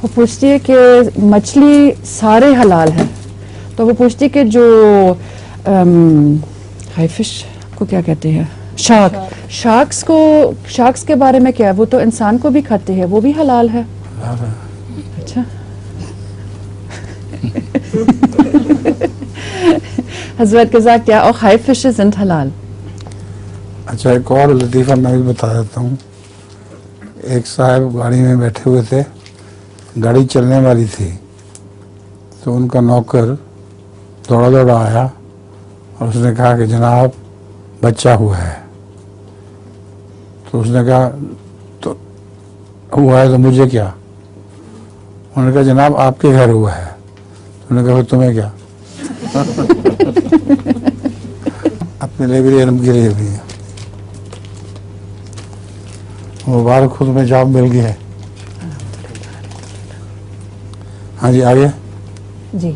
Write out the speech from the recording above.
وہ پوچھتی ہے کہ مچھلی سارے حلال ہیں، تو وہ پوچھتی ہے کہ جو ہائی فش کو کیا کہتے ہیں، شارکس کے بارے میں کیا ہے؟ وہ تو انسان کو بھی کھاتے ہیں، وہ بھی حلال ہے؟ اچھا حضرت gesagt ja auch Haifische sind halal. اچھا ایک اور لطیفہ میں بھی بتا دیتا ہوں. ایک صاحب گاڑی میں بیٹھے ہوئے تھے، گاڑی چلنے والی تھی، تو ان کا نوکر دوڑا آیا اور اس نے کہا کہ جناب بچہ ہوا ہے. تو اس نے کہا تو ہوا ہے تو مجھے کیا؟ انہوں نے کہا جناب آپ کے گھر ہوا ہے. تو انہوں نے کہا تمہیں کیا؟ اپنے لیے بھی علم کے لیے بھی. مبارک خود میں جاب مل گئی ہے. ہاں جی آگے. جی